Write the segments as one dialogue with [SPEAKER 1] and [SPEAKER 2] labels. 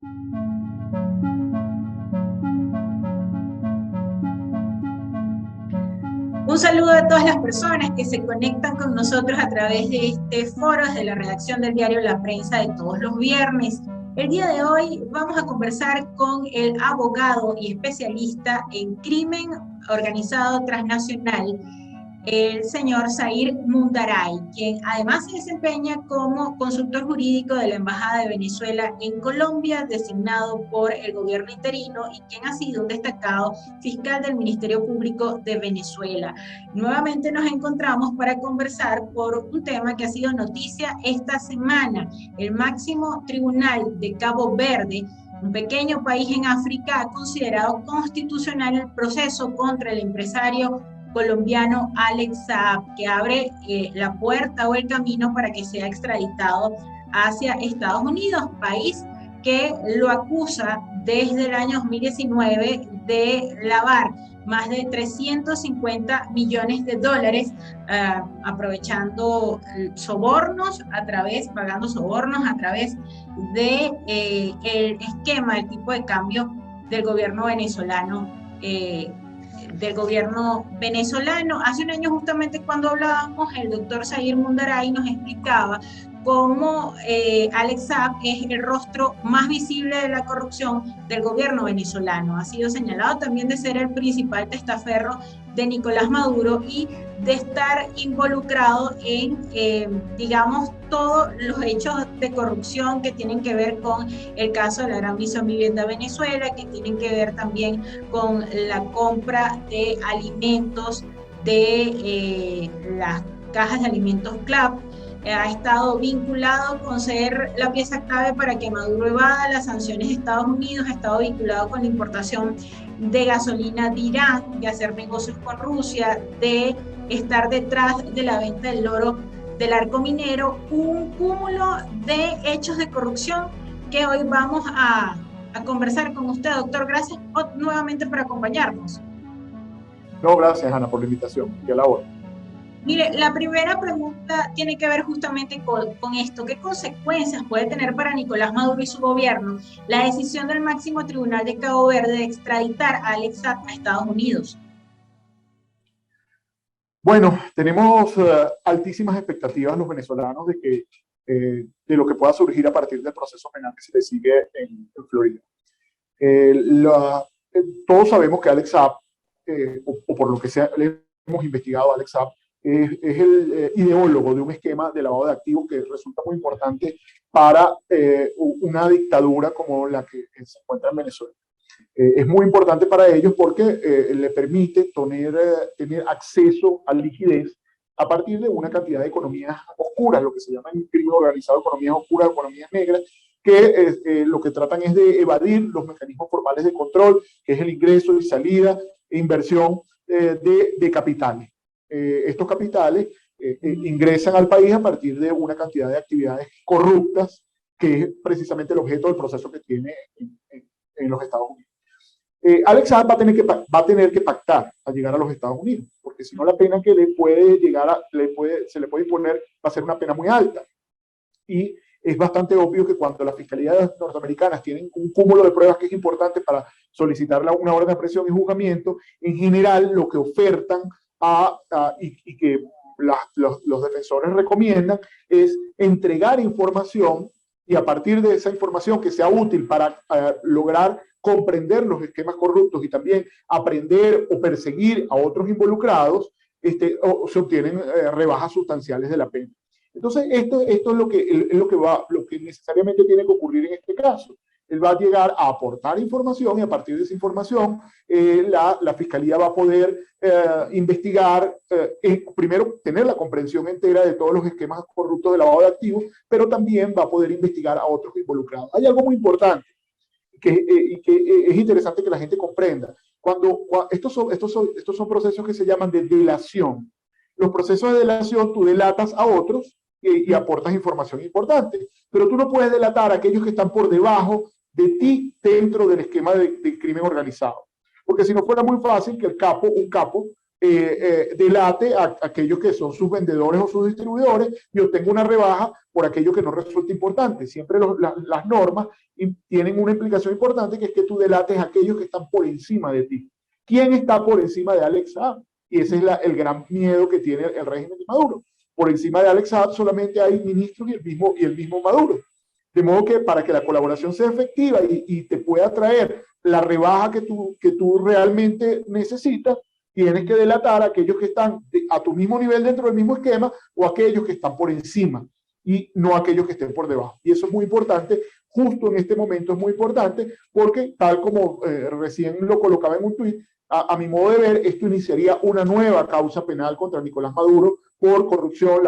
[SPEAKER 1] Un saludo a todas las personas que se conectan con nosotros a través de este foro desde la redacción del diario La Prensa de todos los viernes. El día de hoy vamos a conversar con el abogado y especialista en crimen organizado transnacional, el señor Zair Mundaray, quien además se desempeña como consultor jurídico de la Embajada de Venezuela en Colombia, designado por el gobierno interino, y quien ha sido un destacado fiscal del Ministerio Público de Venezuela. Nuevamente nos encontramos para conversar por un tema que ha sido noticia esta semana. El máximo tribunal de Cabo Verde, un pequeño país en África, ha considerado constitucional el proceso contra el empresario colombiano Alex Saab, que abre la puerta o el camino para que sea extraditado hacia Estados Unidos, país que lo acusa desde el año 2019 de lavar más de 350 millones de dólares, aprovechando sobornos pagando sobornos a través de el esquema, el tipo de cambio del gobierno venezolano. Hace un año, justamente cuando hablábamos, el doctor Zair Mundaray nos explicaba cómo Alex Saab es el rostro más visible de la corrupción del gobierno venezolano. Ha sido señalado también de ser el principal testaferro de Nicolás Maduro y de estar involucrado en, digamos, todos los hechos de corrupción que tienen que ver con el caso de la Gran Misión Vivienda Venezuela, que tienen que ver también con la compra de alimentos de las cajas de alimentos CLAP. Ha estado vinculado con ser la pieza clave para que Maduro evada las sanciones de Estados Unidos, ha estado vinculado con la importación de gasolina de Irán, de hacer negocios con Rusia, de estar detrás de la venta del oro del arco minero, un cúmulo de hechos de corrupción que hoy vamos a conversar con usted, doctor. Gracias nuevamente por acompañarnos.
[SPEAKER 2] No, gracias, Ana, por la invitación. Y a la hora.
[SPEAKER 1] Mire, la primera pregunta tiene que ver justamente con esto. ¿Qué consecuencias puede tener para Nicolás Maduro y su gobierno la decisión del máximo tribunal de Cabo Verde de extraditar a Alex Saab a Estados Unidos?
[SPEAKER 2] Bueno, tenemos altísimas expectativas los venezolanos de lo que pueda surgir a partir del proceso penal que se le sigue en Florida. Todos sabemos que Alex Saab, o por lo que le hemos investigado, Alex Saab es el ideólogo de un esquema de lavado de activos que resulta muy importante para una dictadura como la que se encuentra en Venezuela. Es muy importante para ellos porque le permite tener acceso a liquidez a partir de una cantidad de economías oscuras, lo que se llama en crimen organizado economías oscuras, economías negras, que lo que tratan es de evadir los mecanismos formales de control, que es el ingreso y salida e inversión de capitales. Estos capitales ingresan al país a partir de una cantidad de actividades corruptas, que es precisamente el objeto del proceso que tiene en los Estados Unidos. Alex Saab va a tener que pactar al llegar a los Estados Unidos, porque si no la pena que se le puede imponer va a ser una pena muy alta. Y es bastante obvio que cuando las fiscalías norteamericanas tienen un cúmulo de pruebas que es importante para solicitar una orden de aprehensión y juzgamiento, en general lo que ofertan y que los defensores recomiendan es entregar información, y a partir de esa información que sea útil para lograr comprender los esquemas corruptos y también aprender o perseguir a otros involucrados, se obtienen rebajas sustanciales de la pena. Entonces, esto es lo que necesariamente tiene que ocurrir en este caso. Él va a llegar a aportar información y a partir de esa información la Fiscalía va a poder investigar, primero tener la comprensión entera de todos los esquemas corruptos de lavado de activos, pero también va a poder investigar a otros involucrados. Hay algo muy importante que es interesante que la gente comprenda. Estos son procesos que se llaman de delación. Los procesos de delación, tú delatas a otros y aportas información importante, pero tú no puedes delatar a aquellos que están por debajo de ti dentro del esquema de crimen organizado. Porque si no fuera muy fácil que un capo delate a aquellos que son sus vendedores o sus distribuidores y obtenga una rebaja por aquello que no resulta importante. Siempre las normas tienen una implicación importante, que es que tú delates a aquellos que están por encima de ti. ¿Quién está por encima de Alex Saab? Y ese es el gran miedo que tiene el régimen de Maduro. Por encima de Alex Saab solamente hay ministros y el mismo Maduro. De modo que para que la colaboración sea efectiva y te pueda traer la rebaja que tú realmente necesitas, tienes que delatar a aquellos que están a tu mismo nivel dentro del mismo esquema o aquellos que están por encima y no aquellos que estén por debajo. Y eso es muy importante, justo en este momento es muy importante, porque tal como recién lo colocaba en un tuit, a mi modo de ver, esto iniciaría una nueva causa penal contra Nicolás Maduro por corrupción,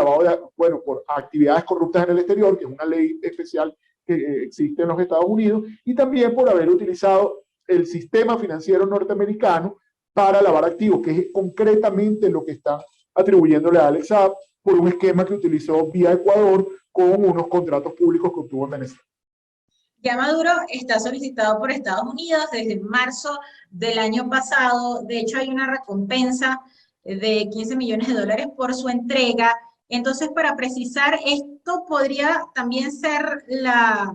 [SPEAKER 2] por actividades corruptas en el exterior, que es una ley especial que existe en los Estados Unidos, y también por haber utilizado el sistema financiero norteamericano para lavar activos, que es concretamente lo que está atribuyéndole a Alex Saab por un esquema que utilizó vía Ecuador con unos contratos públicos que obtuvo en Venezuela.
[SPEAKER 1] Ya Maduro está solicitado por Estados Unidos desde marzo del año pasado. De hecho, hay una recompensa de 15 millones de dólares por su entrega. Entonces, para precisar, esto podría también ser la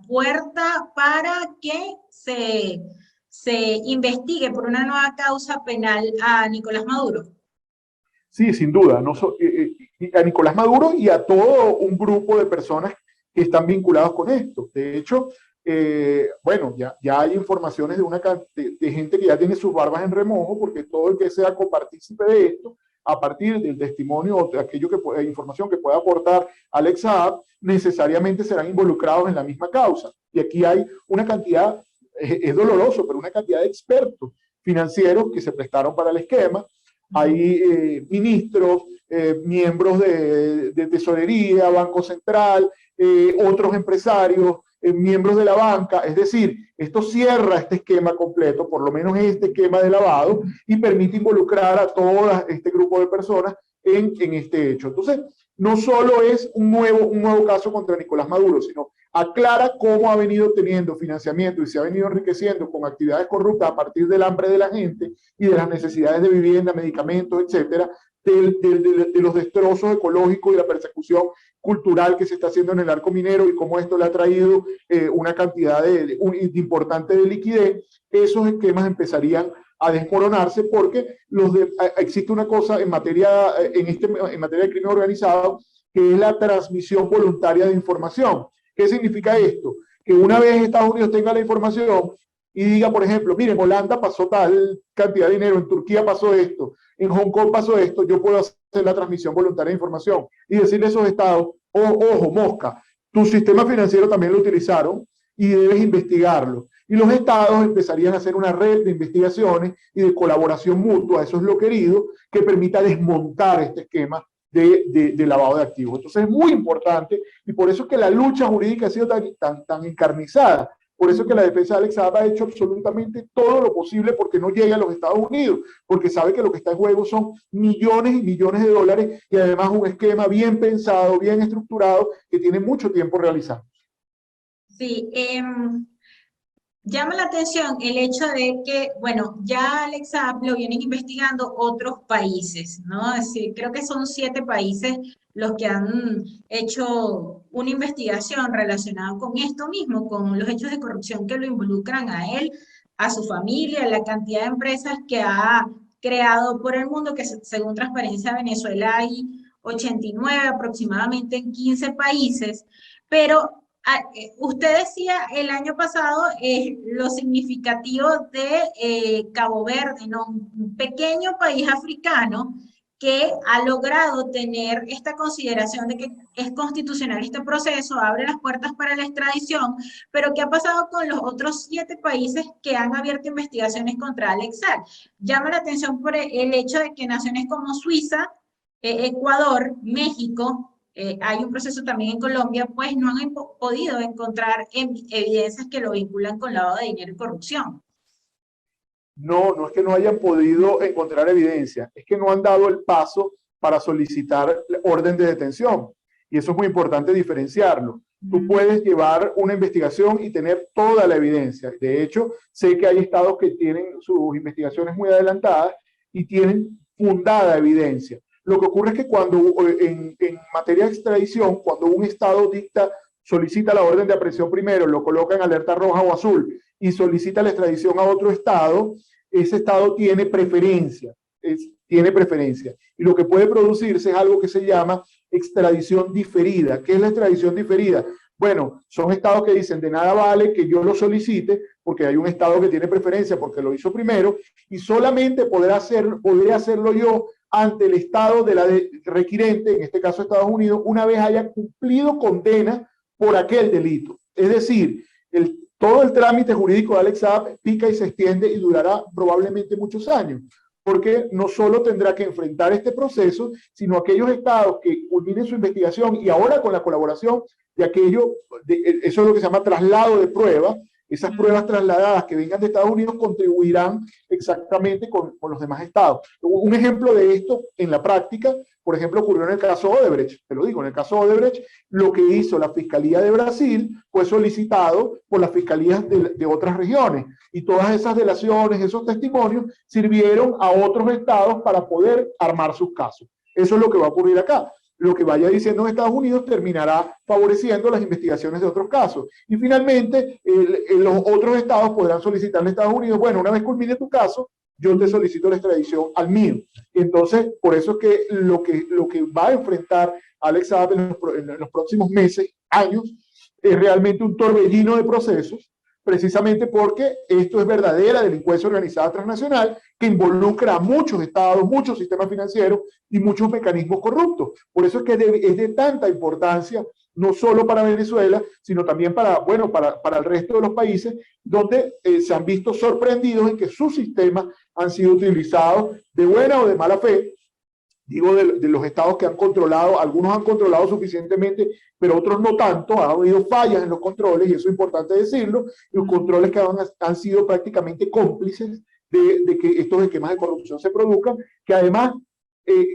[SPEAKER 1] puerta para que se investigue por una nueva causa penal a Nicolás Maduro.
[SPEAKER 2] Sí, sin duda. A Nicolás Maduro y a todo un grupo de personas que están vinculados con esto. De hecho, ya hay informaciones de gente que ya tiene sus barbas en remojo, porque todo el que sea copartícipe de esto, a partir del testimonio o de aquello información que pueda aportar Alex Saab, necesariamente serán involucrados en la misma causa. Y aquí hay una cantidad, es doloroso, pero una cantidad de expertos financieros que se prestaron para el esquema. Hay ministros, miembros de tesorería, Banco Central, otros empresarios, miembros de la banca. Es decir, esto cierra este esquema completo, por lo menos este esquema de lavado, y permite involucrar a todo este grupo de personas en este hecho. Entonces, no solo es un nuevo caso contra Nicolás Maduro, sino aclara cómo ha venido teniendo financiamiento y se ha venido enriqueciendo con actividades corruptas a partir del hambre de la gente y de las necesidades de vivienda, medicamentos, etcétera, de los destrozos ecológicos y la persecución cultural que se está haciendo en el arco minero y cómo esto le ha traído una cantidad importante de liquidez. Esos esquemas empezarían a desmoronarse porque existe una cosa en materia de crimen organizado, que es la transmisión voluntaria de información. ¿Qué significa esto? Que una vez Estados Unidos tenga la información y diga, por ejemplo, miren, en Holanda pasó tal cantidad de dinero, en Turquía pasó esto, en Hong Kong pasó esto, yo puedo hacer la transmisión voluntaria de información y decirle a esos estados, ojo, mosca, tu sistema financiero también lo utilizaron y debes investigarlo. Y los estados empezarían a hacer una red de investigaciones y de colaboración mutua, eso es lo querido, que permita desmontar este esquema de lavado de activos. Entonces es muy importante y por eso es que la lucha jurídica ha sido tan encarnizada. Por eso es que la defensa de Alex Saab ha hecho absolutamente todo lo posible porque no llegue a los Estados Unidos, porque sabe que lo que está en juego son millones y millones de dólares y además un esquema bien pensado, bien estructurado, que tiene mucho tiempo realizado.
[SPEAKER 1] Sí, llama la atención el hecho de que, bueno, ya Alex Saab lo vienen investigando otros países, ¿no? Es decir, creo que son 7 países los que han hecho una investigación relacionada con esto mismo, con los hechos de corrupción que lo involucran a él, a su familia, la cantidad de empresas que ha creado por el mundo, que según Transparencia Venezuela hay 89 aproximadamente en 15 países, pero usted decía el año pasado lo significativo de Cabo Verde, ¿no? Un pequeño país africano que ha logrado tener esta consideración de que es constitucional este proceso, abre las puertas para la extradición, pero ¿qué ha pasado con los otros 7 países que han abierto investigaciones contra Alex Saab? Llama la atención por el hecho de que naciones como Suiza, Ecuador, México, hay un proceso también en Colombia, pues no han podido encontrar evidencias que lo vinculan con lavado de dinero y corrupción.
[SPEAKER 2] No es que no hayan podido encontrar evidencia, es que no han dado el paso para solicitar orden de detención. Y eso es muy importante diferenciarlo. Tú puedes llevar una investigación y tener toda la evidencia. De hecho, sé que hay estados que tienen sus investigaciones muy adelantadas y tienen fundada evidencia. Lo que ocurre es que cuando en materia de extradición, cuando un Estado solicita la orden de aprehensión primero, lo coloca en alerta roja o azul y solicita la extradición a otro Estado, ese Estado tiene preferencia. Tiene preferencia. Y lo que puede producirse es algo que se llama extradición diferida. ¿Qué es la extradición diferida? Bueno, son estados que dicen de nada vale que yo lo solicite porque hay un estado que tiene preferencia porque lo hizo primero y solamente podré hacerlo yo ante el estado de la requirente, en este caso Estados Unidos, una vez haya cumplido condena por aquel delito. Es decir, todo el trámite jurídico de Alex Saab pica y se extiende y durará probablemente muchos años, porque no solo tendrá que enfrentar este proceso, sino aquellos estados que culminen su investigación y ahora con la colaboración de eso es lo que se llama traslado de pruebas. Esas pruebas trasladadas que vengan de Estados Unidos contribuirán exactamente con los demás estados. Un ejemplo de esto en la práctica, por ejemplo, ocurrió en el caso Odebrecht. Te lo digo, en el caso Odebrecht, lo que hizo la Fiscalía de Brasil fue solicitado por las fiscalías de otras regiones. Y todas esas delaciones, esos testimonios, sirvieron a otros estados para poder armar sus casos. Eso es lo que va a ocurrir acá. Lo que vaya diciendo en Estados Unidos terminará favoreciendo las investigaciones de otros casos. Y finalmente, los otros estados podrán solicitarle a Estados Unidos, bueno, una vez culmine tu caso, yo te solicito la extradición al mío. Entonces, por eso es que lo que va a enfrentar Alex Saab en los próximos meses, años, es realmente un torbellino de procesos, precisamente porque esto es verdadera delincuencia organizada transnacional que involucra a muchos estados, muchos sistemas financieros y muchos mecanismos corruptos. Por eso es que es de tanta importancia, no solo para Venezuela, sino también para el resto de los países donde se han visto sorprendidos en que sus sistemas han sido utilizados de buena o de mala fe. Digo, de los estados que han controlado, algunos han controlado suficientemente, pero otros no tanto, ha habido fallas en los controles, y eso es importante decirlo, los controles que han sido prácticamente cómplices de que estos esquemas de corrupción se produzcan, que además,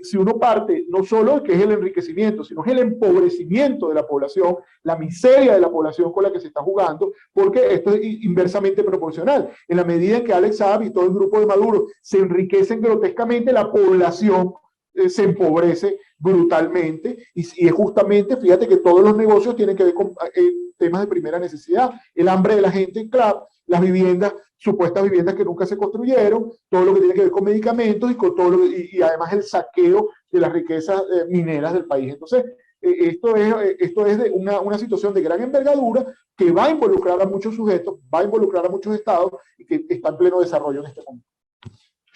[SPEAKER 2] si uno parte, no solo que es el enriquecimiento, sino es el empobrecimiento de la población, la miseria de la población con la que se está jugando, porque esto es inversamente proporcional. En la medida en que Alex Saab y todo el grupo de Maduro se enriquecen grotescamente, la población se empobrece brutalmente y es justamente, fíjate que todos los negocios tienen que ver con temas de primera necesidad, el hambre de la gente, claro, las viviendas, supuestas viviendas que nunca se construyeron, todo lo que tiene que ver con medicamentos y, con todo y además el saqueo de las riquezas mineras del país. Entonces, esto es de una situación de gran envergadura que va a involucrar a muchos sujetos, va a involucrar a muchos estados y que está en pleno desarrollo en este momento.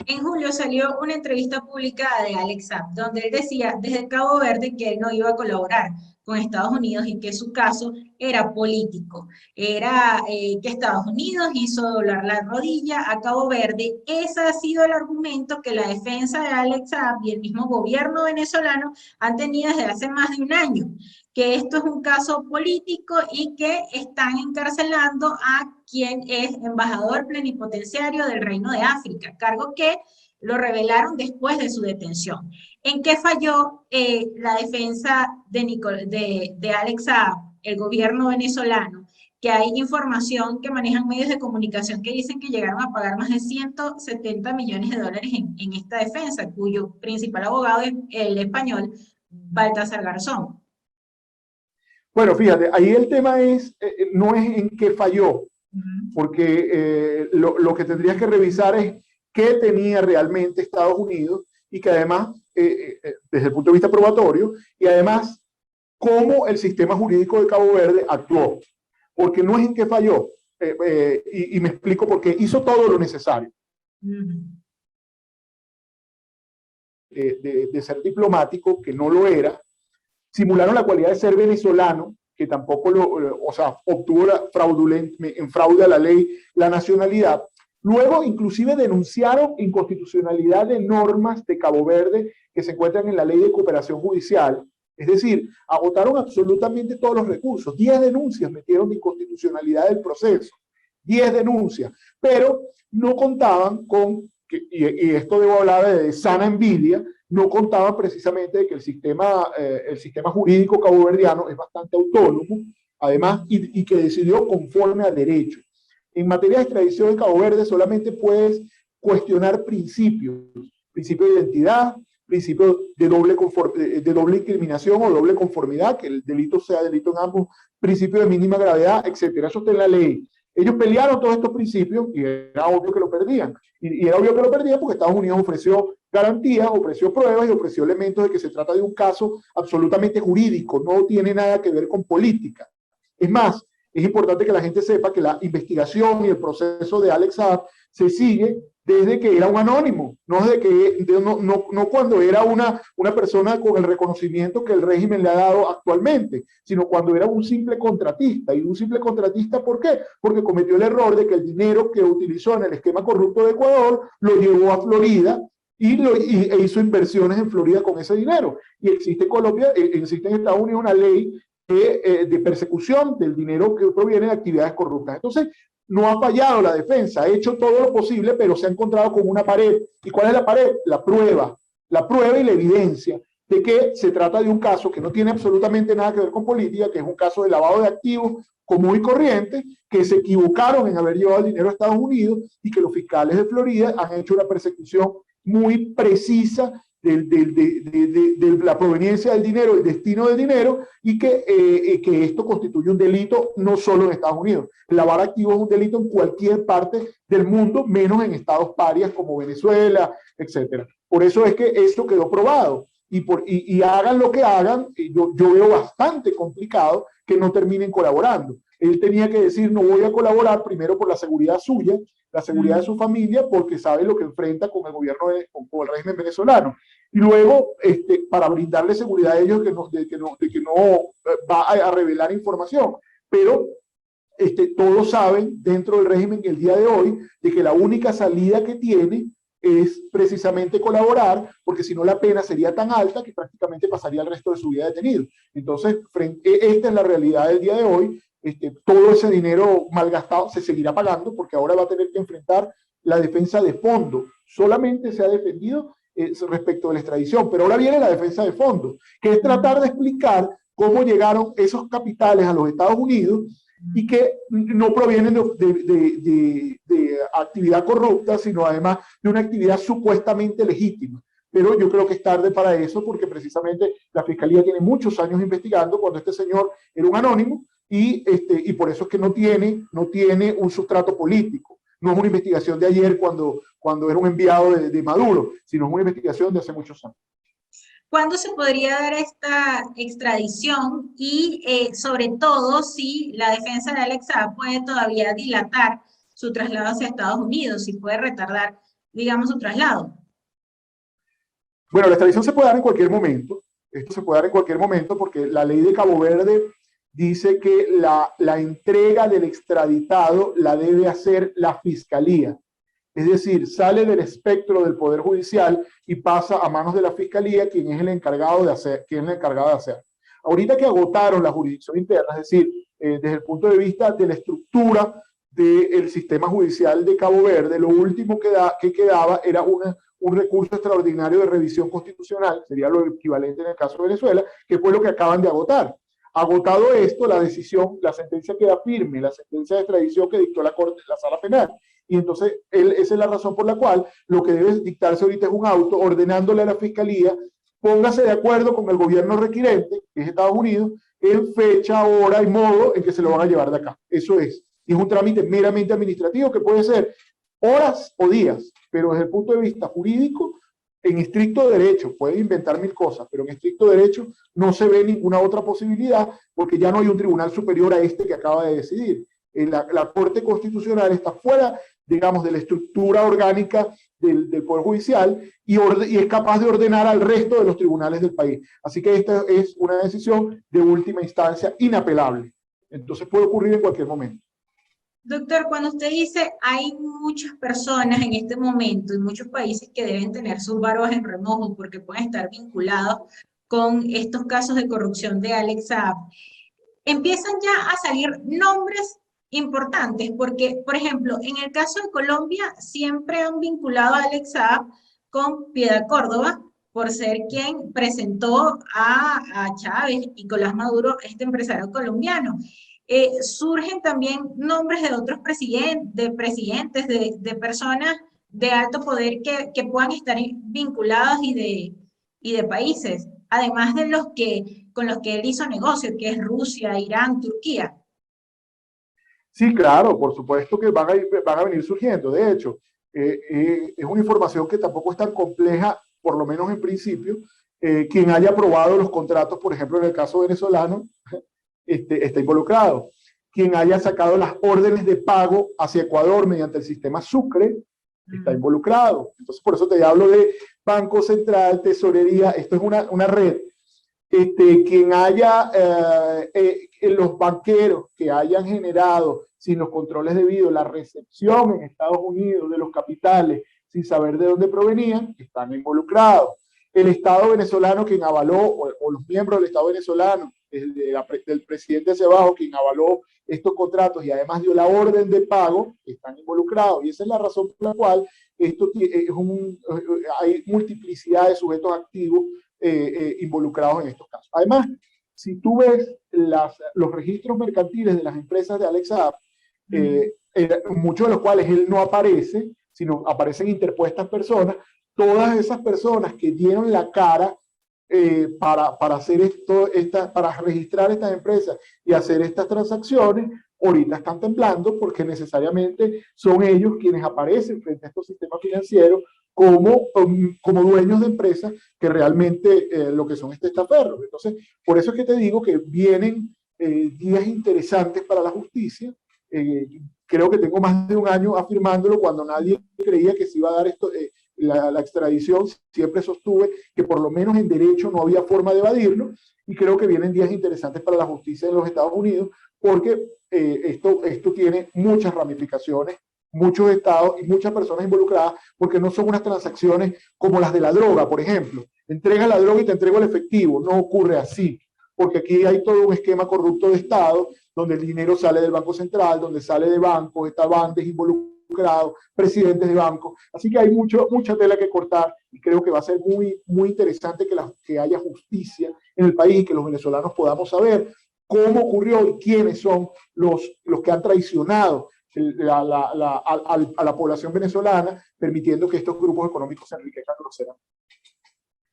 [SPEAKER 1] En julio salió una entrevista publicada de Alex Saab, donde él decía desde Cabo Verde que él no iba a colaborar con Estados Unidos y que su caso era político. Era que Estados Unidos hizo doblar la rodilla a Cabo Verde. Ese ha sido el argumento que la defensa de Alex Saab y el mismo gobierno venezolano han tenido desde hace más de un año, que esto es un caso político y que están encarcelando a quien es embajador plenipotenciario del Reino de África, cargo que lo revelaron después de su detención. ¿En qué falló la defensa de Alex Saab, el gobierno venezolano? Que hay información que manejan medios de comunicación que dicen que llegaron a pagar más de 170 millones de dólares en esta defensa, cuyo principal abogado es el español Baltasar Garzón.
[SPEAKER 2] Bueno, fíjate, ahí el tema no es en qué falló, porque lo que tendrías que revisar es qué tenía realmente Estados Unidos y que además, desde el punto de vista probatorio, y además cómo el sistema jurídico de Cabo Verde actuó, porque no es en qué falló, y me explico por qué hizo todo lo necesario. De ser diplomático, que no lo era, simularon la cualidad de ser venezolano, que tampoco obtuvo en fraude a la ley la nacionalidad. Luego, inclusive, denunciaron inconstitucionalidad de normas de Cabo Verde que se encuentran en la ley de cooperación judicial. Es decir, agotaron absolutamente todos los recursos. 10 denuncias metieron de inconstitucionalidad del proceso. 10 denuncias. Pero no contaban con, y esto debo hablar de sana envidia, no contaban precisamente de que el sistema jurídico caboverdiano es bastante autónomo, además, y que decidió conforme a derecho. En materia de extradición en Cabo Verde solamente puedes cuestionar principios, principio de identidad, principio de doble incriminación o doble conformidad, que el delito sea delito en ambos, principio de mínima gravedad, etcétera. Eso está en la ley. Ellos pelearon todos estos principios y era obvio que lo perdían. Y era obvio que lo perdían porque Estados Unidos ofreció garantías, ofreció pruebas y ofreció elementos de que se trata de un caso absolutamente jurídico, no tiene nada que ver con política. Es más, es importante que la gente sepa que la investigación y el proceso de Alex Saab se sigue desde que era un anónimo, no, no cuando era una persona con el reconocimiento que el régimen le ha dado actualmente, sino cuando era un simple contratista. Y un simple contratista, ¿por qué? Porque cometió el error de que el dinero que utilizó en el esquema corrupto de Ecuador lo llevó a Florida e hizo inversiones en Florida con ese dinero. Y existe en Colombia, existe en Estados Unidos una ley de persecución del dinero que proviene de actividades corruptas. Entonces, no ha fallado la defensa, ha hecho todo lo posible, pero se ha encontrado con una pared. ¿Y cuál es la pared? La prueba y la evidencia de que se trata de un caso que no tiene absolutamente nada que ver con política, que es un caso de lavado de activos común y corriente, que se equivocaron en haber llevado el dinero a Estados Unidos y que los fiscales de Florida han hecho una persecución muy precisa de la proveniencia del dinero, el destino del dinero, y que esto constituye un delito no solo en Estados Unidos. Lavar activos es un delito en cualquier parte del mundo, menos en estados parias como Venezuela, etc. Por eso es que esto quedó probado. Y hagan lo que hagan, yo veo bastante complicado que no terminen colaborando. Él tenía que decir, no voy a colaborar, primero por la seguridad suya, la seguridad de su familia, porque sabe lo que enfrenta con el gobierno, con el régimen venezolano. Y luego, para brindarle seguridad a ellos de que no va a revelar información. Pero todos saben dentro del régimen que el día de hoy, de que la única salida que tiene es precisamente colaborar, porque si no la pena sería tan alta que prácticamente pasaría el resto de su vida detenido. Entonces, esta es la realidad del día de hoy. Todo ese dinero malgastado se seguirá pagando porque ahora va a tener que enfrentar la defensa de fondo. Solamente se ha defendido respecto de la extradición, pero ahora viene la defensa de fondo, que es tratar de explicar cómo llegaron esos capitales a los Estados Unidos y que no provienen de actividad corrupta, sino además de una actividad supuestamente legítima. Pero yo creo que es tarde para eso porque precisamente la Fiscalía tiene muchos años investigando cuando este señor era un anónimo y por eso es que no tiene un sustrato político. No es una investigación de ayer cuando era un enviado de Maduro, sino es una investigación de hace muchos años.
[SPEAKER 1] ¿Cuándo se podría dar esta extradición? Y sobre todo si la defensa de Alex Saab puede todavía dilatar su traslado hacia Estados Unidos, si puede retardar, digamos, su traslado.
[SPEAKER 2] Bueno, la extradición se puede dar en cualquier momento. Esto se puede dar en cualquier momento porque la ley de Cabo Verde dice que la entrega del extraditado la debe hacer la Fiscalía. Es decir, sale del espectro del Poder Judicial y pasa a manos de la Fiscalía, quien es el encargado de hacer. Ahorita que agotaron la jurisdicción interna, es decir, desde el punto de vista de la estructura del sistema judicial de Cabo Verde, lo último que quedaba era un recurso extraordinario de revisión constitucional, sería lo equivalente en el caso de Venezuela, que fue lo que acaban de agotar. Agotado esto, la sentencia queda firme, la sentencia de extradición que dictó la Sala Penal. Y entonces, esa es la razón por la cual lo que debe dictarse ahorita es un auto ordenándole a la Fiscalía, póngase de acuerdo con el gobierno requirente, que es Estados Unidos, en fecha, hora y modo en que se lo van a llevar de acá. Eso es. Y es un trámite meramente administrativo que puede ser horas o días, pero desde el punto de vista jurídico, en estricto derecho, puede inventar mil cosas, pero en estricto derecho no se ve ninguna otra posibilidad porque ya no hay un tribunal superior a este que acaba de decidir. La Corte Constitucional está fuera, digamos, de la estructura orgánica del Poder Judicial y es capaz de ordenar al resto de los tribunales del país. Así que esta es una decisión de última instancia inapelable. Entonces puede ocurrir en cualquier momento.
[SPEAKER 1] Doctor, cuando usted dice hay muchas personas en este momento en muchos países que deben tener sus barbas en remojo porque pueden estar vinculados con estos casos de corrupción de Alex Saab, empiezan ya a salir nombres importantes, porque, por ejemplo, en el caso de Colombia, siempre han vinculado a Alex Saab con Piedad Córdoba, por ser quien presentó a Chávez y Nicolás Maduro, este empresario colombiano. Surgen también nombres de otros presidentes, de personas de alto poder que puedan estar vinculados y de países, además de los que con los que él hizo negocio, que es Rusia, Irán, Turquía.
[SPEAKER 2] Sí, claro, por supuesto que van a venir surgiendo. De hecho, es una información que tampoco es tan compleja, por lo menos en principio. Quien haya aprobado los contratos, por ejemplo, en el caso venezolano, está involucrado. Quien haya sacado las órdenes de pago hacia Ecuador mediante el sistema Sucre, está involucrado. Entonces, por eso te hablo de Banco Central, Tesorería, esto es una red. Quien haya, los banqueros que hayan generado sin los controles debidos la recepción en Estados Unidos de los capitales sin saber de dónde provenían, están involucrados. El Estado venezolano quien avaló, o los miembros del Estado venezolano, del presidente hacia abajo, quien avaló estos contratos y además dio la orden de pago, están involucrados. Y esa es la razón por la cual hay multiplicidad de sujetos activos involucrados en estos casos. Además, si tú ves los registros mercantiles de las empresas de Alex Saab, muchos de los cuales él no aparece, sino aparecen interpuestas personas, todas esas personas que dieron la cara para hacer para registrar estas empresas y hacer estas transacciones, ahorita están temblando porque necesariamente son ellos quienes aparecen frente a estos sistemas financieros como dueños de empresas que realmente lo que son testaferros. Entonces, por eso es que te digo que vienen días interesantes para la justicia. Creo que tengo más de un año afirmándolo cuando nadie creía que se iba a dar esto, la extradición. Siempre sostuve que por lo menos en derecho no había forma de evadirlo, y creo que vienen días interesantes para la justicia de los Estados Unidos porque esto tiene muchas ramificaciones, muchos estados y muchas personas involucradas, porque no son unas transacciones como las de la droga, por ejemplo. Entrega la droga y te entrego el efectivo. No ocurre así, porque aquí hay todo un esquema corrupto de Estado, donde el dinero sale del Banco Central, donde sale de bancos, está bandas involucrados, presidentes de bancos. Así que hay mucha tela que cortar, y creo que va a ser muy, muy interesante que haya justicia en el país, que los venezolanos podamos saber cómo ocurrió y quiénes son los que han traicionado a la población venezolana, permitiendo que estos grupos económicos se enriquezcan groseramente.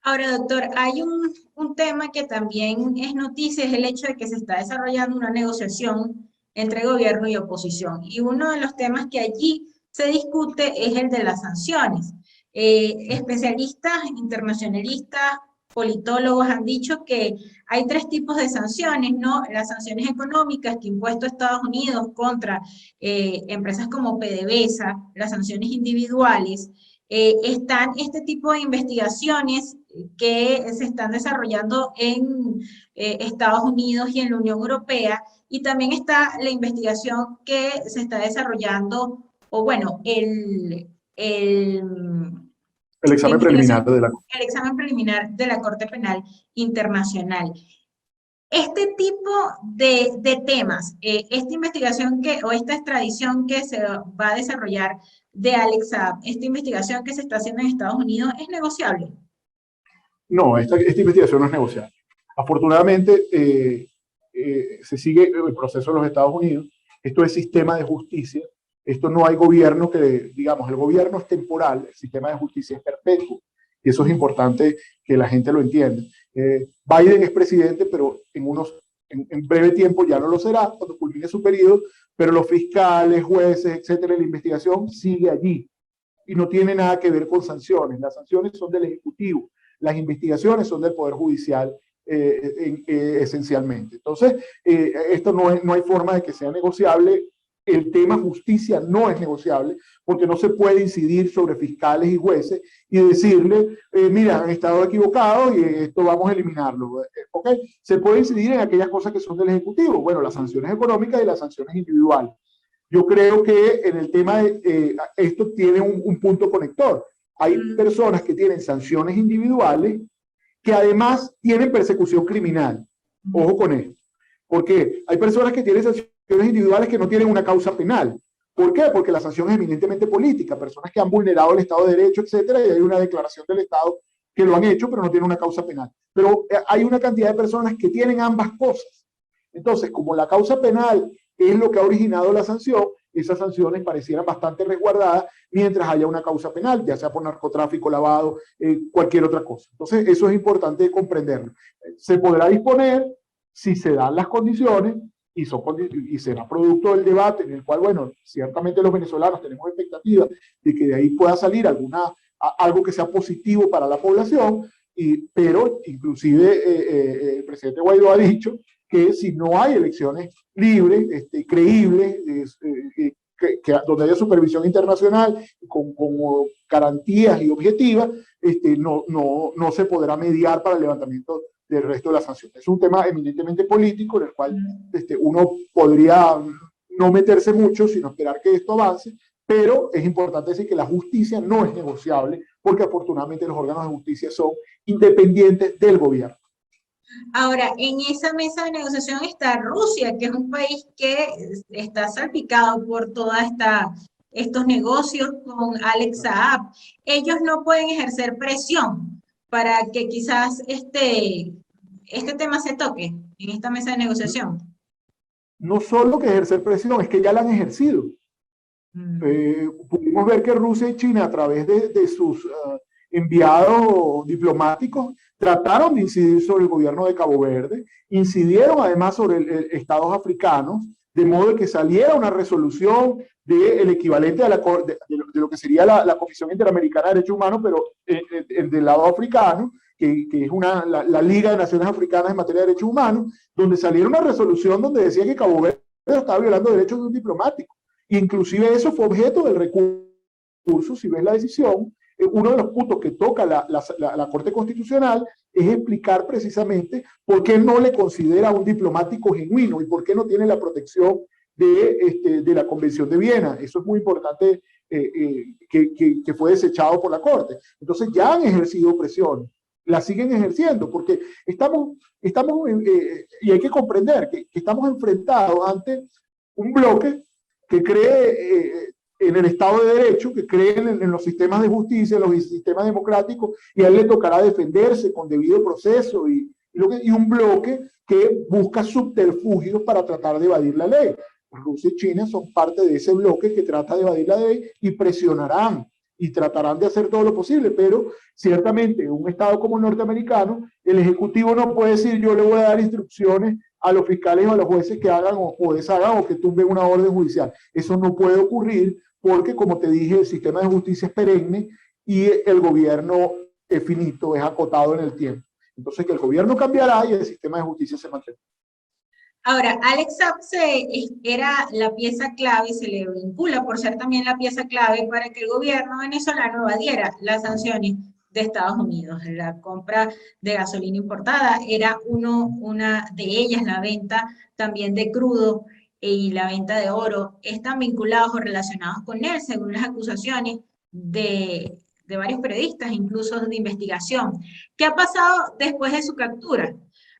[SPEAKER 1] Ahora, doctor, hay un tema que también es noticia, es el hecho de que se está desarrollando una negociación entre gobierno y oposición. Y uno de los temas que allí se discute es el de las sanciones. Especialistas, internacionalistas, politólogos han dicho que hay tres tipos de sanciones, ¿no? Las sanciones económicas que ha impuesto Estados Unidos contra empresas como PDVSA, las sanciones individuales. Están este tipo de investigaciones que se están desarrollando en Estados Unidos y en la Unión Europea, y también está la investigación que se está desarrollando, o bueno, el
[SPEAKER 2] examen preliminar de la
[SPEAKER 1] el examen preliminar de la Corte Penal Internacional. Este tipo de temas, esta investigación o esta extradición que se va a desarrollar de Alex Saab, esta investigación que se está haciendo en Estados Unidos, ¿es negociable?
[SPEAKER 2] No, esta investigación no es negociable. Afortunadamente, se sigue el proceso en los Estados Unidos. Esto es sistema de justicia. Esto no hay gobierno digamos, el gobierno es temporal, el sistema de justicia es perpetuo. Y eso es importante que la gente lo entienda. Biden es presidente, pero en breve tiempo ya no lo será, cuando culmine su periodo, pero los fiscales, jueces, etcétera, la investigación sigue allí. Y no tiene nada que ver con sanciones. Las sanciones son del Ejecutivo. Las investigaciones son del Poder Judicial esencialmente. Entonces, esto no hay forma de que sea negociable. El tema justicia no es negociable, porque no se puede incidir sobre fiscales y jueces y decirle, mira, han estado equivocados y esto vamos a eliminarlo. ¿Okay? Se puede incidir en aquellas cosas que son del Ejecutivo, bueno, las sanciones económicas y las sanciones individuales. Yo creo que en el tema esto tiene un punto conector. Hay personas que tienen sanciones individuales que además tienen persecución criminal. Ojo con esto. Porque hay personas que tienen sanciones individuales que no tienen una causa penal. ¿Por qué? Porque la sanción es eminentemente política. Personas que han vulnerado el Estado de Derecho, etcétera, y hay una declaración del Estado que lo han hecho, pero no tienen una causa penal. Pero hay una cantidad de personas que tienen ambas cosas. Entonces, como la causa penal es lo que ha originado la sanción, esas sanciones parecieran bastante resguardadas mientras haya una causa penal, ya sea por narcotráfico, lavado, cualquier otra cosa. Entonces, eso es importante comprenderlo. Se podrá disponer si se dan las condiciones y será producto del debate en el cual, bueno, ciertamente los venezolanos tenemos expectativa de que de ahí pueda salir algo que sea positivo para la población, pero inclusive el presidente Guaidó ha dicho que si no hay elecciones libres, creíbles, donde haya supervisión internacional con garantías y objetivas, no se podrá mediar para el levantamiento del resto de las sanciones. Es un tema eminentemente político en el cual uno podría no meterse mucho, sino esperar que esto avance, pero es importante decir que la justicia no es negociable, porque afortunadamente los órganos de justicia son independientes del gobierno.
[SPEAKER 1] Ahora, en esa mesa de negociación está Rusia, que es un país que está salpicado por todos estos negocios con Alex Saab. Ellos no pueden ejercer presión para que quizás este tema se toque en esta mesa de negociación.
[SPEAKER 2] No solo que ejercer presión, es que ya la han ejercido. Pudimos ver que Rusia y China, a través de sus enviados diplomáticos, trataron de incidir sobre el gobierno de Cabo Verde, incidieron además sobre estados africanos, de modo que saliera una resolución del equivalente a de lo que sería la Comisión Interamericana de Derechos Humanos, pero del lado africano, que es la Liga de Naciones Africanas en materia de derechos humanos, donde saliera una resolución donde decía que Cabo Verde estaba violando derechos de un diplomático. Inclusive eso fue objeto del recurso, si ves la decisión. Uno de los puntos que toca la Corte Constitucional es explicar precisamente por qué no le considera un diplomático genuino y por qué no tiene la protección de la Convención de Viena. Eso es muy importante, que fue desechado por la Corte. Entonces ya han ejercido presión, la siguen ejerciendo, porque estamos y hay que comprender que estamos enfrentados ante un bloque que cree en el Estado de Derecho, que cree en los sistemas de justicia, en los sistemas democráticos, y a él le tocará defenderse con debido proceso, y un bloque que busca subterfugios para tratar de evadir la ley. Rusia y China son parte de ese bloque que trata de evadir la ley y presionarán y tratarán de hacer todo lo posible, pero ciertamente en un Estado como el norteamericano, el Ejecutivo no puede decir yo le voy a dar instrucciones a los fiscales o a los jueces que hagan o deshagan o que tumben una orden judicial. Eso no puede ocurrir porque, como te dije, el sistema de justicia es perenne y el gobierno es finito, es acotado en el tiempo. Entonces, que el gobierno cambiará y el sistema de justicia se mantendrá.
[SPEAKER 1] Ahora, Alex Saab era la pieza clave, se le vincula por ser también la pieza clave para que el gobierno venezolano evadiera las sanciones de Estados Unidos. La compra de gasolina importada era una de ellas, la venta también de crudo y la venta de oro, están vinculados o relacionados con él, según las acusaciones de varios periodistas, incluso de investigación. ¿Qué ha pasado después de su captura?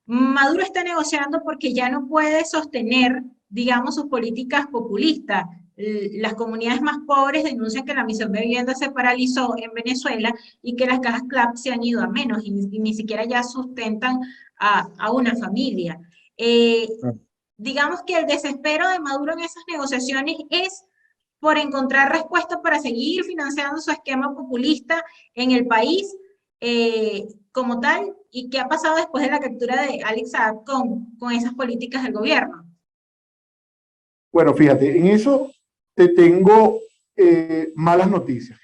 [SPEAKER 1] Maduro está negociando porque ya no puede sostener, digamos, sus políticas populistas. Las comunidades más pobres denuncian que la misión de vivienda se paralizó en Venezuela y que las cajas CLAP se han ido a menos y ni siquiera ya sustentan a una familia. Digamos que el desespero de Maduro en esas negociaciones es por encontrar respuestas para seguir financiando su esquema populista en el país como tal, y qué ha pasado después de la captura de Alex Saab con esas políticas del gobierno.
[SPEAKER 2] Bueno, fíjate, en eso te tengo malas noticias.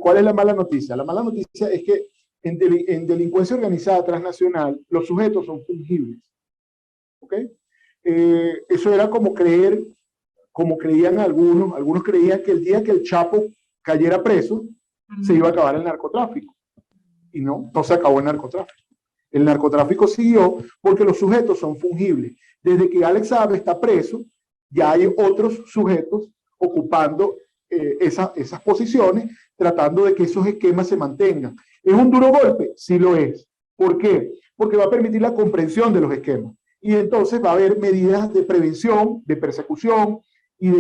[SPEAKER 2] ¿Cuál es la mala noticia? La mala noticia es que en delincuencia organizada transnacional los sujetos son fungibles. ¿Ok? Eso era como creían algunos creían que el día que el Chapo cayera preso, se iba a acabar el narcotráfico. Y no se acabó el narcotráfico. El narcotráfico siguió porque los sujetos son fungibles. Desde que Alex Saab está preso, ya hay otros sujetos ocupando esas posiciones, tratando de que esos esquemas se mantengan. ¿Es un duro golpe? Sí lo es. ¿Por qué? Porque va a permitir la comprensión de los esquemas. Y entonces va a haber medidas de prevención, de persecución y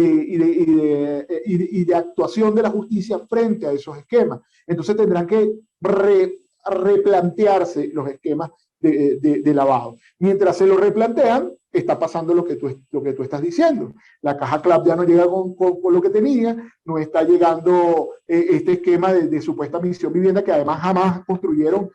[SPEAKER 2] de actuación de la justicia frente a esos esquemas. Entonces tendrán que replantearse los esquemas de lavado. Mientras se lo replantean, está pasando lo que tú estás diciendo. La caja CLAP ya no llega con lo que tenía, no está llegando este esquema de supuesta misión vivienda, que además jamás construyeron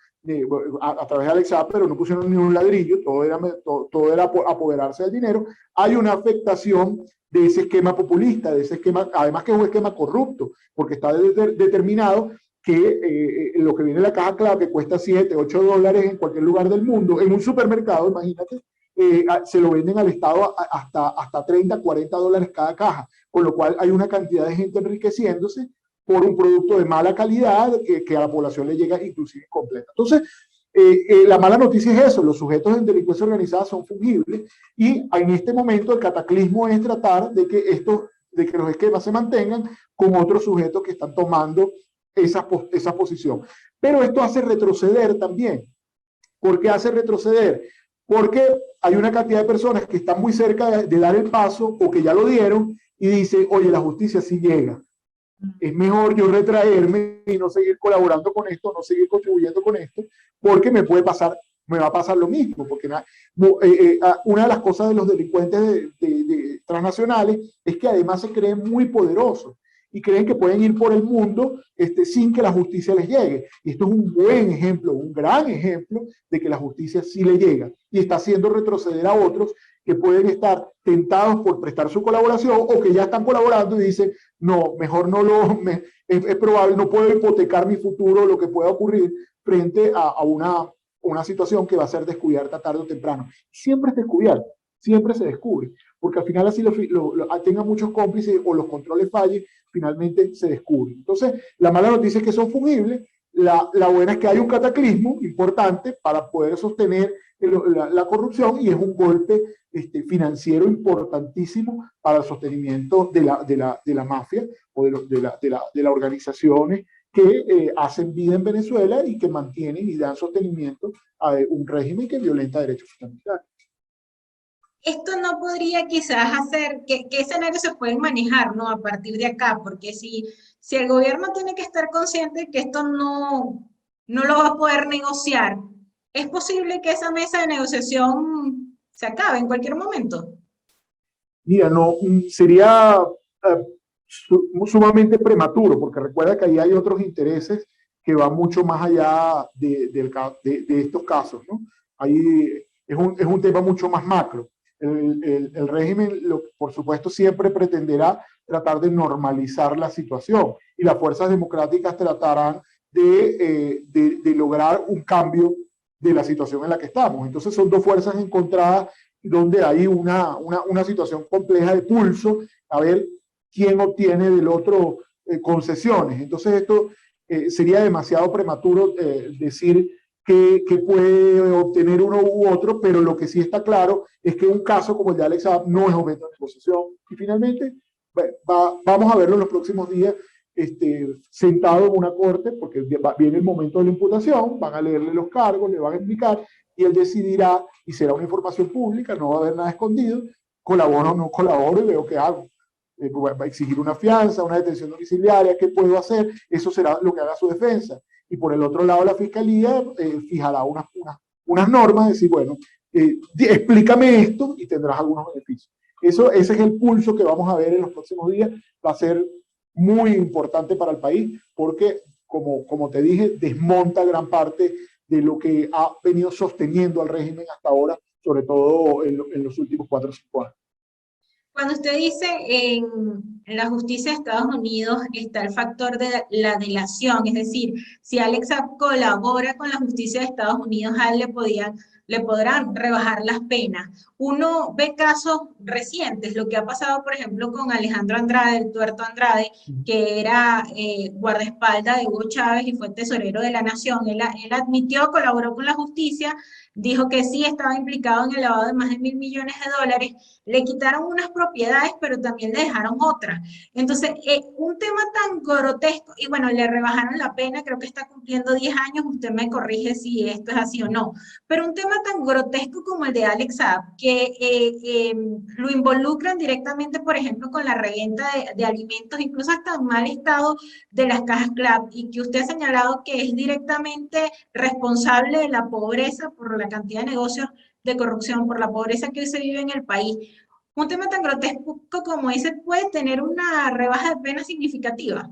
[SPEAKER 2] a través de Alexa, pero no pusieron ni un ladrillo, todo era apoderarse del dinero. Hay una afectación de ese esquema populista, de ese esquema, además que es un esquema corrupto, porque está determinado que lo que viene en la caja CLAP, que cuesta 7, 8 dólares en cualquier lugar del mundo, en un supermercado, imagínate, se lo venden al Estado hasta 30, 40 dólares cada caja, con lo cual hay una cantidad de gente enriqueciéndose por un producto de mala calidad que a la población le llega inclusive incompleta. Entonces, la mala noticia es eso, los sujetos en delincuencia organizada son fungibles y en este momento el cataclismo es tratar de que los esquemas se mantengan con otros sujetos que están tomando esa posición. Pero esto hace retroceder también. ¿Por qué hace retroceder? Porque hay una cantidad de personas que están muy cerca de dar el paso o que ya lo dieron y dicen, oye, la justicia sí llega. Es mejor yo retraerme y no seguir colaborando con esto, no seguir contribuyendo con esto, porque me va a pasar lo mismo. Porque una de las cosas de los delincuentes transnacionales es que además se creen muy poderosos y creen que pueden ir por el mundo sin que la justicia les llegue. Y esto es un buen ejemplo, un gran ejemplo de que la justicia sí le llega y está haciendo retroceder a otros que pueden estar tentados por prestar su colaboración o que ya están colaborando y dicen, no, mejor es probable, no puedo hipotecar mi futuro, lo que pueda ocurrir frente a una situación que va a ser descubierta tarde o temprano. Siempre es descubierta, siempre se descubre, porque al final así tenga muchos cómplices o los controles fallen, finalmente se descubre. Entonces, la mala noticia es que son fungibles, la buena es que hay un cataclismo importante para poder sostener la corrupción y es un golpe financiero importantísimo para el sostenimiento de la mafia o de las organizaciones que hacen vida en Venezuela y que mantienen y dan sostenimiento a un régimen que violenta derechos fundamentales.
[SPEAKER 1] Esto no podría quizás hacer que escenarios se pueden manejar, ¿no? A partir de acá, porque si el gobierno tiene que estar consciente de que esto no lo va a poder negociar, ¿es posible que esa mesa de negociación se acabe en cualquier momento?
[SPEAKER 2] Mira, no, sería sumamente prematuro, porque recuerda que ahí hay otros intereses que van mucho más allá de estos casos, ¿no? Ahí es un tema mucho más macro. El régimen, por supuesto, siempre pretenderá tratar de normalizar la situación y las fuerzas democráticas tratarán de lograr un cambio de la situación en la que estamos. Entonces son dos fuerzas encontradas donde hay una situación compleja de pulso, a ver quién obtiene del otro concesiones. Entonces esto sería demasiado prematuro decir que puede obtener uno u otro, pero lo que sí está claro es que un caso como el de Alex Saab no es objeto de negociación. Y finalmente, vamos a verlo en los próximos días sentado en una corte, porque viene el momento de la imputación, van a leerle los cargos, le van a explicar, y él decidirá, y será una información pública, no va a haber nada escondido, colaboro o no colaboro y veo qué hago. Va a exigir una fianza, una detención domiciliaria, ¿qué puedo hacer? Eso será lo que haga su defensa. Y por el otro lado, la fiscalía fijará unas normas, decir, bueno, explícame esto y tendrás algunos beneficios. Ese es el pulso que vamos a ver en los próximos días. Va a ser muy importante para el país porque, como te dije, desmonta gran parte de lo que ha venido sosteniendo al régimen hasta ahora, sobre todo en los últimos 4 o 5 años.
[SPEAKER 1] Cuando usted dice en la justicia de Estados Unidos está el factor de la delación, es decir, si Alex Saab colabora con la justicia de Estados Unidos, a él le podrán rebajar las penas. Uno ve casos recientes, lo que ha pasado, por ejemplo, con Alejandro Andrade, el Tuerto Andrade, que era guardaespaldas de Hugo Chávez y fue tesorero de la Nación. Él admitió, colaboró con la justicia, dijo que sí estaba implicado en el lavado de más de $1.000 millones, le quitaron unas propiedades, pero también le dejaron otras. involucra. Entonces, un tema tan grotesco, y bueno, le rebajaron la pena, creo que está cumpliendo 10 años, usted me corrige si esto es así o no, pero un tema tan grotesco como el de Alex Saab, que lo involucran directamente, por ejemplo, con la reventa de alimentos, incluso hasta en mal estado de las cajas CLAP, y que usted ha señalado que es directamente responsable de la pobreza por la cantidad de negocios de corrupción, por la pobreza que hoy se vive en el país. Un tema tan grotesco como ese puede tener una rebaja de pena significativa.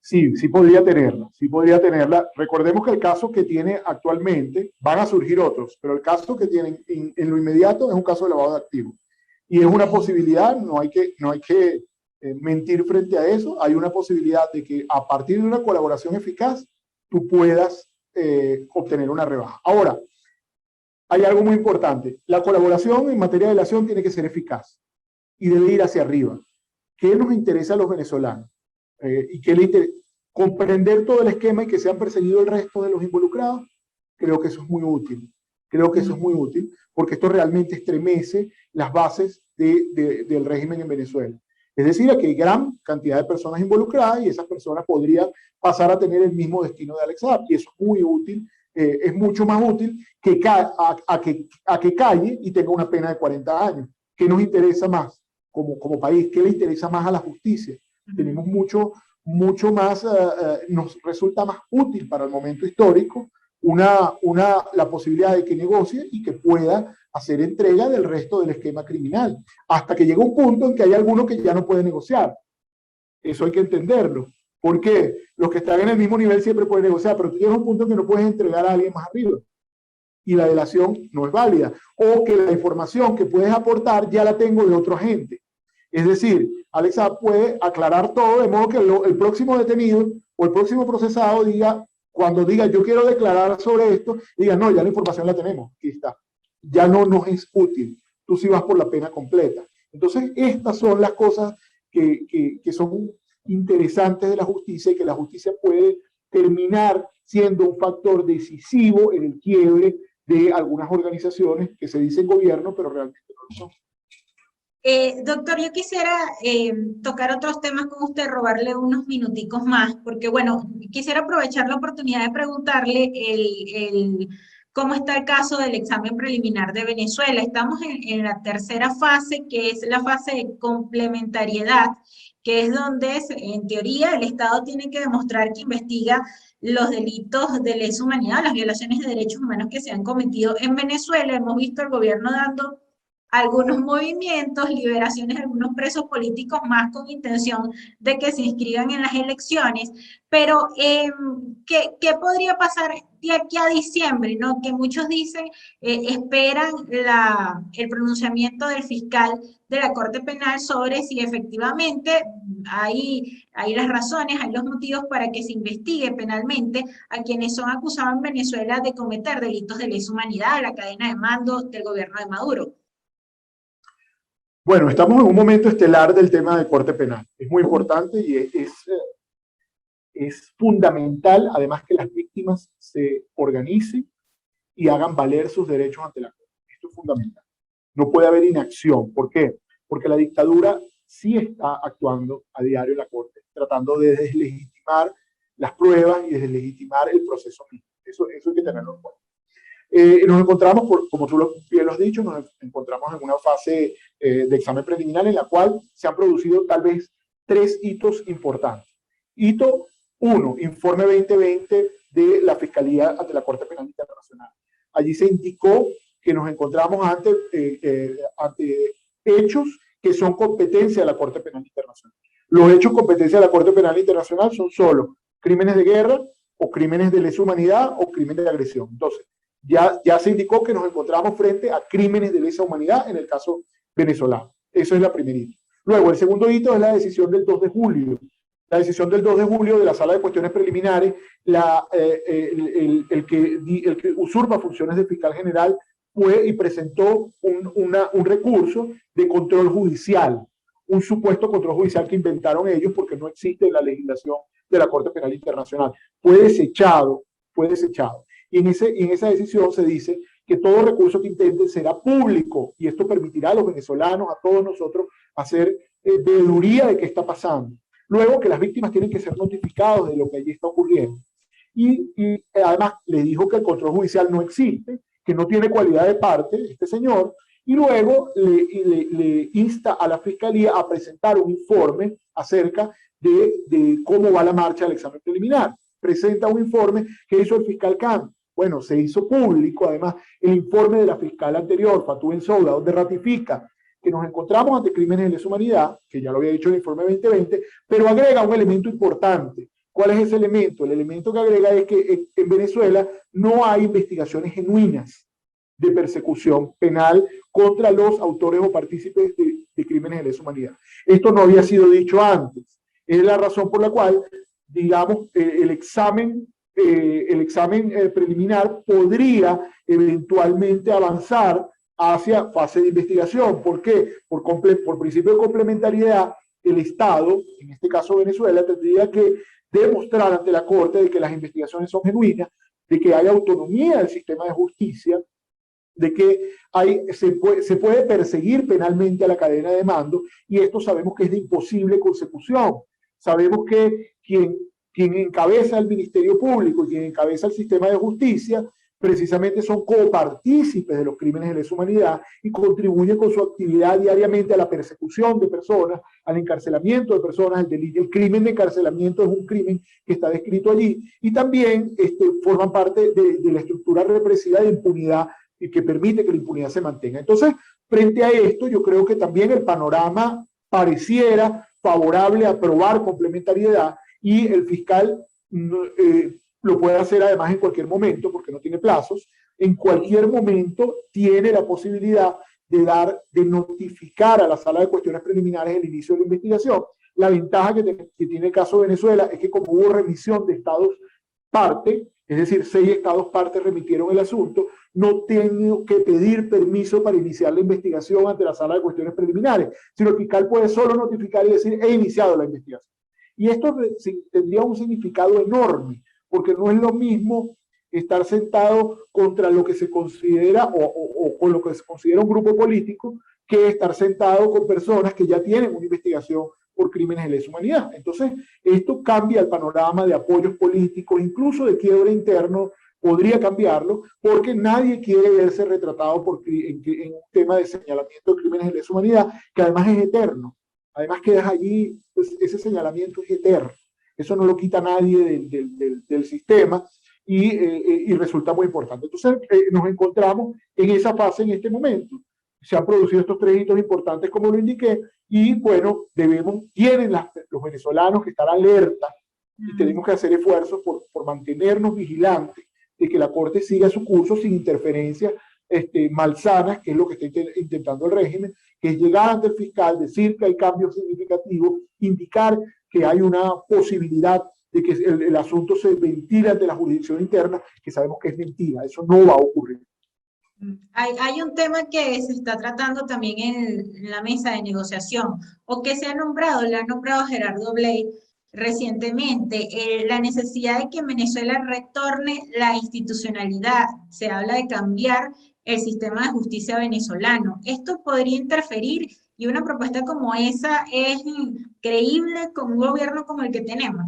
[SPEAKER 2] Sí, sí podría tenerla, sí podría tenerla. Recordemos que el caso que tiene actualmente, van a surgir otros, pero el caso que tienen en lo inmediato es un caso de lavado de activos. Y es una posibilidad, no hay que mentir frente a eso, hay una posibilidad de que a partir de una colaboración eficaz, tú puedas obtener una rebaja. Ahora, hay algo muy importante, la colaboración en materia de delación tiene que ser eficaz y debe ir hacia arriba. ¿Qué nos interesa a los venezolanos? Y qué le interesa, comprender todo el esquema y que sean perseguidos el resto de los involucrados, creo que eso es muy útil. Creo que eso es muy útil porque esto realmente estremece las bases del régimen en Venezuela. Es decir, que hay gran cantidad de personas involucradas y esas personas podrían pasar a tener el mismo destino de Alex Saab, y eso es muy útil, es mucho más útil que a que calle y tenga una pena de 40 años. ¿Qué nos interesa más como país? ¿Qué le interesa más a la justicia? Tenemos mucho más, nos resulta más útil para el momento histórico la posibilidad de que negocie y que pueda hacer entrega del resto del esquema criminal, hasta que llega un punto en que hay alguno que ya no puede negociar. Eso hay que entenderlo. ¿Por qué? Los que están en el mismo nivel siempre pueden negociar, pero tú llegas a un punto en que no puedes entregar a alguien más arriba y la delación no es válida, o que la información que puedes aportar ya la tengo de otro agente. Es decir, Alex Saab puede aclarar todo de modo que el próximo detenido o el próximo procesado diga, cuando diga yo quiero declarar sobre esto, diga no, ya la información la tenemos, aquí está. Ya no nos es útil, tú sí vas por la pena completa. Entonces, estas son las cosas que son interesantes de la justicia y que la justicia puede terminar siendo un factor decisivo en el quiebre de algunas organizaciones que se dicen gobierno, pero realmente no lo son.
[SPEAKER 1] Doctor, yo quisiera tocar otros temas con usted, robarle unos minuticos más, porque bueno, quisiera aprovechar la oportunidad de preguntarle cómo está el caso del examen preliminar de Venezuela. Estamos en la tercera fase, que es la fase de complementariedad, que es donde, en teoría, el Estado tiene que demostrar que investiga los delitos de lesa humanidad, las violaciones de derechos humanos que se han cometido en Venezuela. Hemos visto al gobierno dando algunos movimientos, liberaciones de algunos presos políticos más con intención de que se inscriban en las elecciones, pero ¿qué podría pasar de aquí a diciembre? ¿No? Que muchos dicen, esperan el pronunciamiento del fiscal de la Corte Penal sobre si efectivamente hay las razones, hay los motivos para que se investigue penalmente a quienes son acusados en Venezuela de cometer delitos de lesa humanidad, la cadena de mando del gobierno de Maduro.
[SPEAKER 2] Bueno, estamos en un momento estelar del tema de corte penal. Es muy importante y es fundamental, además, que las víctimas se organicen y hagan valer sus derechos ante la Corte. Esto es fundamental. No puede haber inacción. ¿Por qué? Porque la dictadura sí está actuando a diario en la Corte, tratando de deslegitimar las pruebas y de deslegitimar el proceso mismo. Eso hay que tenerlo en cuenta. Nos encontramos, como tú bien lo has dicho, nos encontramos en una fase de examen preliminar en la cual se han producido tal vez 3 hitos importantes. Hito 1, informe 2020 de la Fiscalía ante la Corte Penal Internacional. Allí se indicó que nos encontramos ante hechos que son competencia de la Corte Penal Internacional. Los hechos competencia de la Corte Penal Internacional son solo crímenes de guerra o crímenes de lesa humanidad o crímenes de agresión. Entonces, ya se indicó que nos encontramos frente a crímenes de lesa humanidad en el caso venezolano. Eso es la primera hito. Luego, el segundo hito es la decisión del 2 de julio. La decisión del 2 de julio de la Sala de Cuestiones Preliminares, el que usurpa funciones de fiscal general fue y presentó un recurso de control judicial, un supuesto control judicial que inventaron ellos porque no existe en la legislación de la Corte Penal Internacional. Fue desechado. Y en esa decisión se dice que todo recurso que intenten será público y esto permitirá a los venezolanos, a todos nosotros, hacer veeduría de qué está pasando. Luego que las víctimas tienen que ser notificados de lo que allí está ocurriendo. Y además le dijo que el control judicial no existe, que no tiene cualidad de parte, este señor, y luego le insta a la Fiscalía a presentar un informe acerca de cómo va la marcha del examen preliminar. Presenta un informe que hizo el fiscal Khan. Bueno, se hizo público, además, el informe de la fiscal anterior, Fatou Bensouda, donde ratifica que nos encontramos ante crímenes de lesa humanidad, que ya lo había dicho en el informe 2020, pero agrega un elemento importante. ¿Cuál es ese elemento? El elemento que agrega es que en Venezuela no hay investigaciones genuinas de persecución penal contra los autores o partícipes de crímenes de lesa humanidad. Esto no había sido dicho antes. Es la razón por la cual, digamos, el examen preliminar podría eventualmente avanzar hacia fase de investigación. ¿Por qué? Por principio de complementariedad, el Estado, en este caso Venezuela, tendría que demostrar ante la Corte de que las investigaciones son genuinas, de que hay autonomía del sistema de justicia, de que se puede perseguir penalmente a la cadena de mando, y esto sabemos que es de imposible consecución. Sabemos que quien encabeza el Ministerio Público y quien encabeza el sistema de justicia precisamente son copartícipes de los crímenes de lesa humanidad y contribuyen con su actividad diariamente a la persecución de personas, al encarcelamiento de personas. El delito, el crimen de encarcelamiento es un crimen que está descrito allí, y también forman parte de la estructura represiva de impunidad y que permite que la impunidad se mantenga. Entonces, frente a esto, yo creo que también el panorama pareciera favorable a aprobar complementariedad, y el fiscal lo puede hacer además en cualquier momento, porque no tiene plazos. En cualquier momento tiene la posibilidad de notificar a la sala de cuestiones preliminares el inicio de la investigación. La ventaja que tiene el caso de Venezuela es que, como hubo remisión de estados parte, es decir, 6 estados parte remitieron el asunto, no tengo que pedir permiso para iniciar la investigación ante la sala de cuestiones preliminares, sino el fiscal puede solo notificar y decir: he iniciado la investigación. Y esto tendría un significado enorme, porque no es lo mismo estar sentado contra lo que se considera o con lo que se considera un grupo político, que estar sentado con personas que ya tienen una investigación por crímenes de lesa humanidad. Entonces, esto cambia el panorama de apoyos políticos, incluso de quiebre interno, podría cambiarlo, porque nadie quiere verse retratado en un tema de señalamiento de crímenes de lesa humanidad, que además es eterno. Además quedas allí, pues ese señalamiento es eterno. Eso no lo quita nadie del sistema, y resulta muy importante. Entonces, nos encontramos en esa fase en este momento. Se han producido estos 3 hitos importantes, como lo indiqué, y bueno, tienen los venezolanos que estar alerta, y tenemos que hacer esfuerzos por mantenernos vigilantes de que la Corte siga su curso sin interferencias malsanas, que es lo que está intentando el régimen, que es llegar ante el fiscal, decir que hay cambios significativos, indicar que hay una posibilidad de que el asunto se ventile ante la jurisdicción interna, que sabemos que es mentira. Eso no va a ocurrir.
[SPEAKER 1] Hay un tema que se está tratando también en la mesa de negociación, o que se ha nombrado, lo ha nombrado Gerardo Blay recientemente, la necesidad de que en Venezuela retorne la institucionalidad. Se habla de cambiar el sistema de justicia venezolano. Esto podría interferir, y una propuesta como esa es creíble con un gobierno como el que tenemos.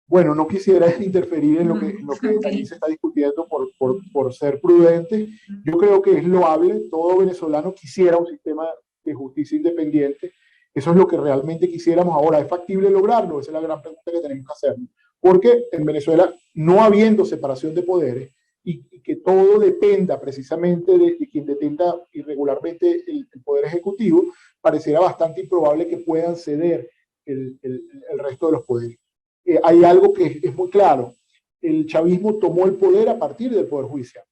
[SPEAKER 2] Bueno, no quisiera interferir en lo que allí se está discutiendo por ser prudente. Yo creo que es loable. Todo venezolano quisiera un sistema de justicia independiente. Eso es lo que realmente quisiéramos. Ahora, ¿es factible lograrlo? Esa es la gran pregunta que tenemos que hacernos. Porque en Venezuela, no habiendo separación de poderes, y que todo dependa precisamente de quien detenga irregularmente el poder ejecutivo, pareciera bastante improbable que puedan ceder el resto de los poderes. Hay algo que es muy claro: el chavismo tomó el poder a partir del Poder Judicial,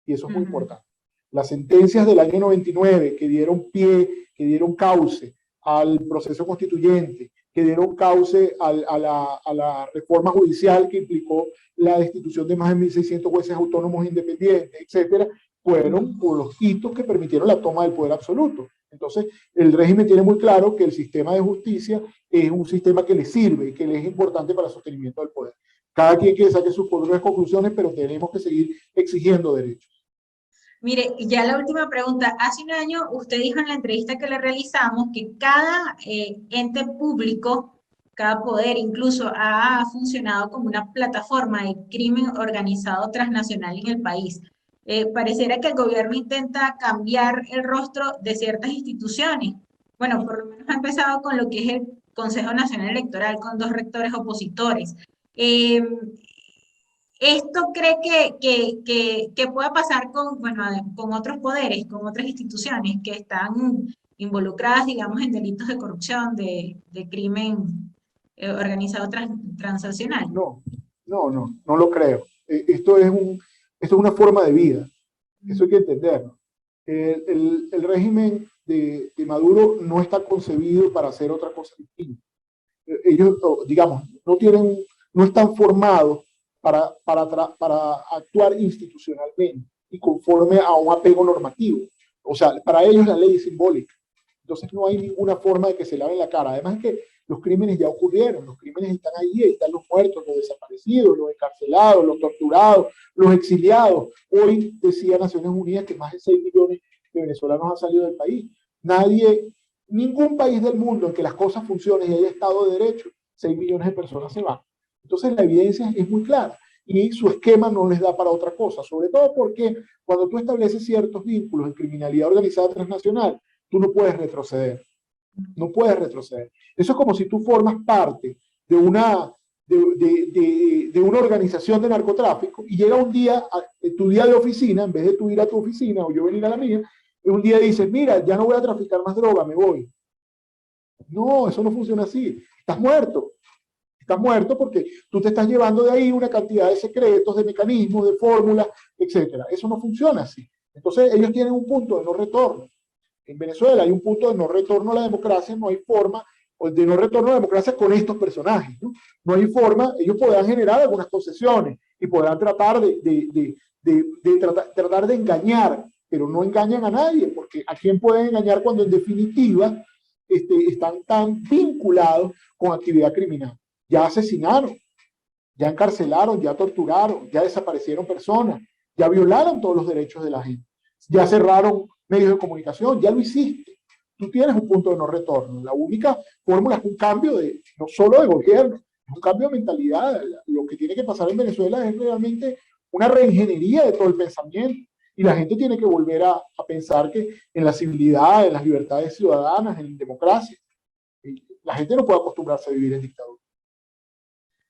[SPEAKER 2] y eso es muy importante. Las sentencias del año 99 que dieron cauce al proceso constituyente, que dieron cauce a la reforma judicial que implicó la destitución de más de 1.600 jueces autónomos independientes, etcétera, fueron por los hitos que permitieron la toma del poder absoluto. Entonces, el régimen tiene muy claro que el sistema de justicia es un sistema que le sirve y que le es importante para el sostenimiento del poder. Cada quien que saque sus propias conclusiones, pero tenemos que seguir exigiendo derechos.
[SPEAKER 1] Mire, ya la última pregunta. Hace un año usted dijo en la entrevista que le realizamos que cada ente público, cada poder incluso ha funcionado como una plataforma de crimen organizado transnacional en el país. Pareciera que el gobierno intenta cambiar el rostro de ciertas instituciones. Bueno, por lo menos ha empezado con lo que es el Consejo Nacional Electoral, con dos rectores opositores. Eh, ¿Esto cree que pueda pasar con, bueno, con otros poderes, con otras instituciones que están involucradas, digamos, en delitos de corrupción, de crimen organizado transnacional?
[SPEAKER 2] No, no lo creo. Esto es una forma de vida. Eso hay que entenderlo. El régimen de Maduro no está concebido para hacer otra cosa distinta. Ellos, digamos, no están formados para actuar institucionalmente y conforme a un apego normativo. O sea, para ellos la ley es simbólica. Entonces no hay ninguna forma de que se laven la cara. Además que los crímenes ya ocurrieron, los crímenes están ahí están los muertos, los desaparecidos, los encarcelados, los torturados, los exiliados. Hoy decía Naciones Unidas que más de 6 millones de venezolanos han salido del país. Ningún país del mundo en que las cosas funcionen y haya Estado de Derecho, 6 millones de personas se van. Entonces la evidencia es muy clara y su esquema no les da para otra cosa, sobre todo porque cuando tú estableces ciertos vínculos en criminalidad organizada transnacional, tú no puedes retroceder. No puedes retroceder. Eso es como si tú formas parte de una organización de narcotráfico y llega un día, tu día de oficina, en vez de tú ir a tu oficina o yo venir a la mía, un día dices, mira, ya no voy a traficar más droga, me voy. No, eso no funciona así. Estás muerto. Estás muerto porque tú te estás llevando de ahí una cantidad de secretos, de mecanismos, de fórmulas, etcétera. Eso no funciona así. Entonces ellos tienen un punto de no retorno. En Venezuela hay un punto de no retorno a la democracia, no hay forma de no retorno a la democracia con estos personajes. No hay forma, ellos podrán generar algunas concesiones y podrán tratar tratar de engañar, pero no engañan a nadie, porque ¿a quién pueden engañar cuando en definitiva están tan vinculados con actividad criminal? Ya asesinaron, ya encarcelaron, ya torturaron, ya desaparecieron personas, ya violaron todos los derechos de la gente, ya cerraron medios de comunicación, ya lo hiciste. Tú tienes un punto de no retorno. La única fórmula es un cambio no solo de gobierno, es un cambio de mentalidad. Lo que tiene que pasar en Venezuela es realmente una reingeniería de todo el pensamiento. Y la gente tiene que volver a pensar que en la civilidad, en las libertades ciudadanas, en la democracia. La gente no puede acostumbrarse a vivir en dictadura.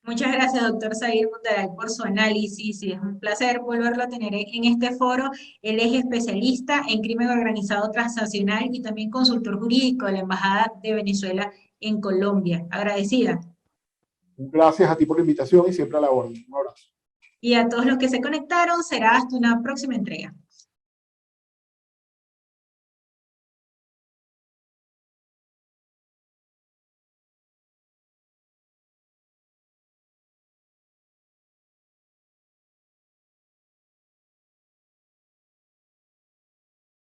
[SPEAKER 1] Muchas gracias, doctor Zahir Mundaray, por su análisis. Y es un placer volverlo a tener en este foro. Él es especialista en crimen organizado transnacional y también consultor jurídico de la Embajada de Venezuela en Colombia. Agradecida.
[SPEAKER 2] Gracias a ti por la invitación y siempre a la orden. Un abrazo.
[SPEAKER 1] Y a todos los que se conectaron, será hasta una próxima entrega.